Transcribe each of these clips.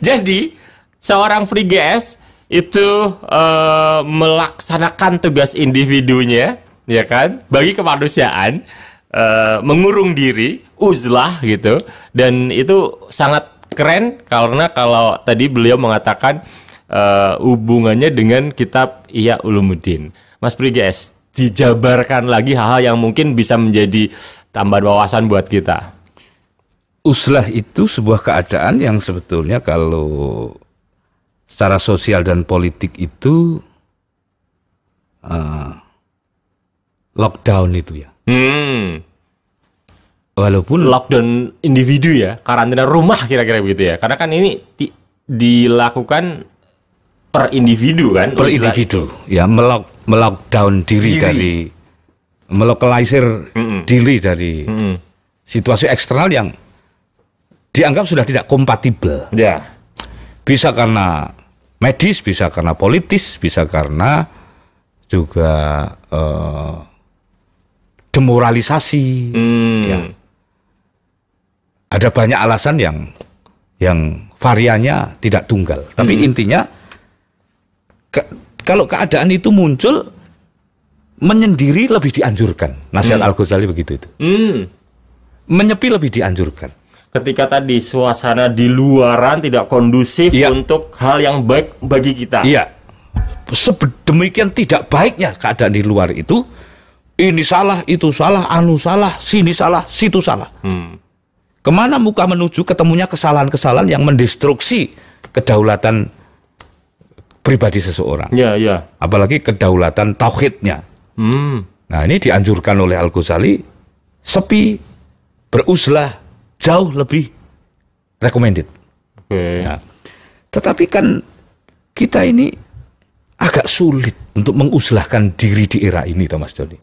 Jadi seorang Free GS itu melaksanakan tugas individunya, ya kan, bagi kemanusiaan, mengurung diri, uzlah gitu, dan itu sangat keren karena kalau tadi beliau mengatakan hubungannya dengan kitab Ihya Ulumuddin. Mas Free GS, dijabarkan lagi hal-hal yang mungkin bisa menjadi tambahan wawasan buat kita. Uzlah itu sebuah keadaan yang sebetulnya kalau secara sosial dan politik itu lockdown itu ya. Walaupun Lockdown individu ya, karantina rumah kira-kira begitu ya. Karena kan ini dilakukan per individu kan. per individu ya, melockdown diri dari, melokalisir diri dari situasi eksternal yang dianggap sudah tidak kompatibel. Ya. Bisa karena medis, bisa karena politis, bisa karena juga demoralisasi. Ya. Ada banyak alasan yang variannya tidak tunggal. Tapi intinya kalau keadaan itu muncul, menyendiri lebih dianjurkan. Nasihat Al-Ghazali begitu itu. Menyepi lebih dianjurkan. Ketika tadi suasana di luaran tidak kondusif untuk hal yang baik bagi kita. Iya. Sedemikian tidak baiknya keadaan di luar itu, ini salah, itu salah, anu salah, sini salah, situ salah. Kemana muka menuju, ketemunya kesalahan-kesalahan yang mendestruksi kedaulatan pribadi seseorang. Ya. Apalagi kedaulatan tauhidnya. Nah, ini dianjurkan oleh Al-Ghazali, sepi, beruzlah, jauh lebih recommended. Nah, tetapi kan kita ini agak sulit untuk menguzlahkan diri di era ini, Mas Doni.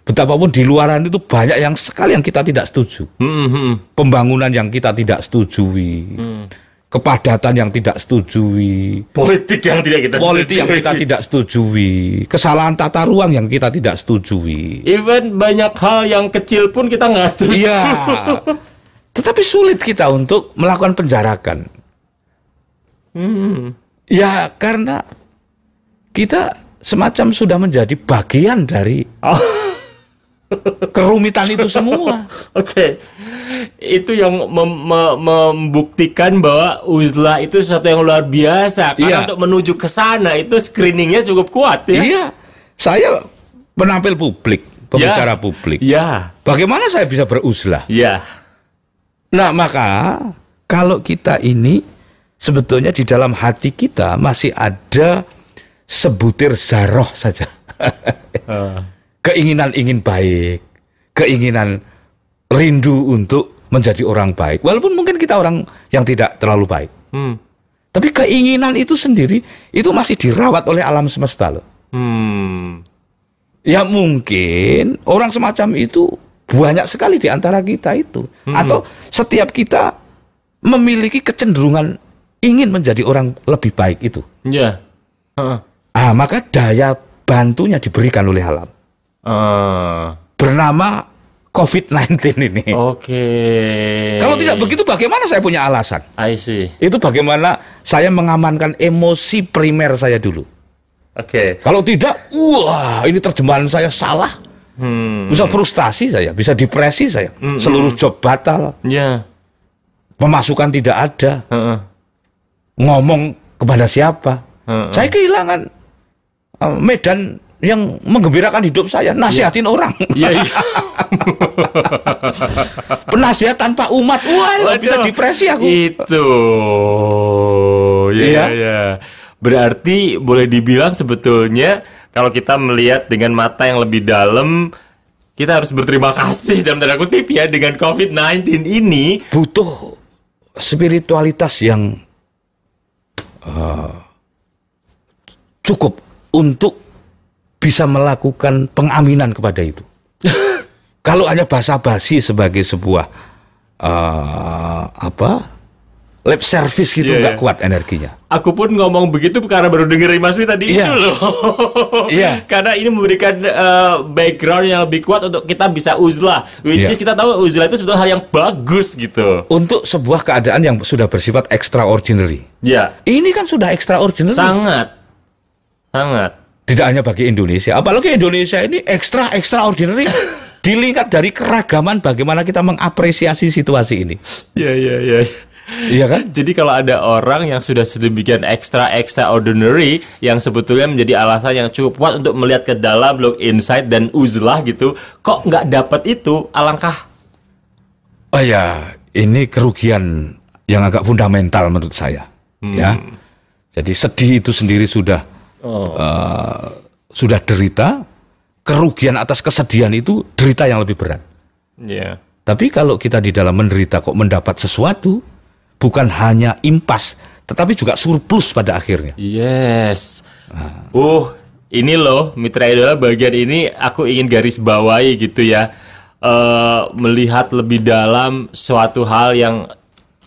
Betapapun di luaran itu banyak yang sekali yang kita tidak setuju. Pembangunan yang kita tidak setujui. Kepadatan yang tidak setujui. Politik yang kita tidak setujui. Kesalahan tata ruang yang kita tidak setujui. Even banyak hal yang kecil pun kita nggak setuju. Iya. Tetapi sulit kita untuk melakukan penjarakan. Ya, karena kita semacam sudah menjadi bagian dari kerumitan itu semua. Oke. Itu yang membuktikan bahwa uzlah itu sesuatu yang luar biasa. Karena untuk menuju ke sana itu screeningnya cukup kuat ya. Iya. Saya penampil publik, pembicara publik. Iya. Bagaimana saya bisa beruzlah? Iya. Nah, maka kalau kita ini sebetulnya di dalam hati kita masih ada sebutir zaroh saja. Keinginan ingin baik, keinginan rindu untuk menjadi orang baik. Walaupun mungkin kita orang yang tidak terlalu baik. Tapi keinginan itu sendiri itu masih dirawat oleh alam semesta loh. Ya mungkin orang semacam itu banyak sekali di antara kita itu. Atau setiap kita memiliki kecenderungan ingin menjadi orang lebih baik itu. Iya. Maka daya bantunya diberikan oleh alam. Bernama COVID-19 ini. Oke. Kalau tidak begitu bagaimana saya punya alasan? I see. Itu bagaimana saya mengamankan emosi primer saya dulu. Oke. Kalau tidak, wah ini terjemahan saya salah. Bisa frustasi saya, bisa depresi saya. Seluruh job batal. Ya. Pemasukan tidak ada. Ngomong kepada siapa? Saya kehilangan medan yang menggembirakan hidup saya, nasihatin orang. Iya. Penasihat tanpa umat, wah bisa depresi aku. Itu, ya. Berarti boleh dibilang sebetulnya kalau kita melihat dengan mata yang lebih dalam, kita harus berterima kasih dalam tanda kutip ya dengan COVID-19 ini. Butuh spiritualitas yang cukup untuk bisa melakukan pengaminan kepada itu. Kalau hanya basa-basi sebagai sebuah lip service gitu, nggak kuat energinya. Aku pun ngomong begitu karena baru dengerin Mas Pri tadi itu loh. Iya. Karena ini memberikan background yang lebih kuat untuk kita bisa uzlah. Which is kita tahu uzlah itu sebetulnya hal yang bagus gitu. Untuk sebuah keadaan yang sudah bersifat extraordinary. Ya. Ini kan sudah extraordinary. Sangat. Tidak hanya bagi Indonesia, apalagi Indonesia ini extraordinary. Dilihat dari keragaman bagaimana kita mengapresiasi situasi ini. Iya. Iya kan? Jadi kalau ada orang yang sudah sedemikian extraordinary yang sebetulnya menjadi alasan yang cukup kuat untuk melihat ke dalam, look inside dan uzlah gitu, kok nggak dapat itu, alangkah. Oh ya, ini kerugian yang agak fundamental menurut saya. Ya, jadi sedih itu sendiri sudah derita. Kerugian atas kesedihan itu derita yang lebih berat. Yeah. Tapi kalau kita di dalam menderita kok mendapat sesuatu, bukan hanya impas, tetapi juga surplus pada akhirnya. Yes. Ini loh Mitra Idola, bagian ini aku ingin garis bawahi gitu ya. Melihat lebih dalam suatu hal yang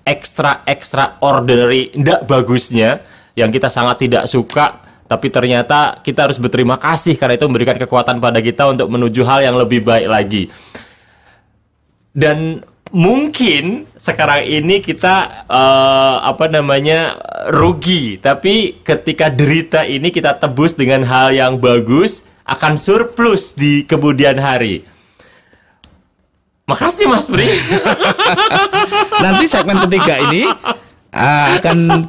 extraordinary, tidak bagusnya, yang kita sangat tidak suka. Tapi ternyata kita harus berterima kasih karena itu memberikan kekuatan pada kita untuk menuju hal yang lebih baik lagi. Dan mungkin sekarang ini kita rugi, tapi ketika derita ini kita tebus dengan hal yang bagus, akan surplus di kemudian hari. Makasih Mas Pri. Nanti segmen ketiga ini akan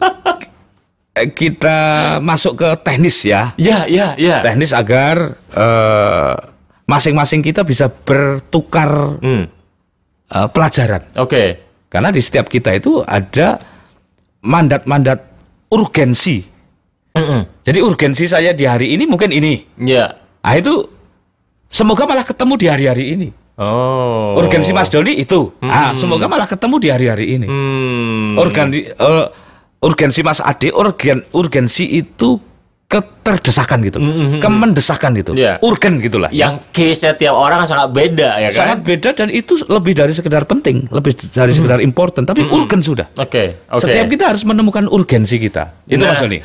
kita masuk ke teknis ya. Iya. Teknis agar masing-masing kita bisa bertukar pelajaran. Oke. Karena di setiap kita itu ada mandat-mandat urgensi. Jadi urgensi saya di hari ini mungkin ini. Iya. Nah itu semoga malah ketemu di hari-hari ini. Oh. Urgensi Mas Doni itu. Semoga malah ketemu di hari-hari ini. Urgensi Mas Ade, urgensi itu keterdesakan gitu, kemendesakan gitu, urgen gitulah. Yang case-nya tiap orang sangat beda ya kan? Sangat beda dan itu lebih dari sekedar penting, lebih dari sekedar important, tapi urgen sudah. Oke. Setiap kita harus menemukan urgensi kita. Itu Mas Doni.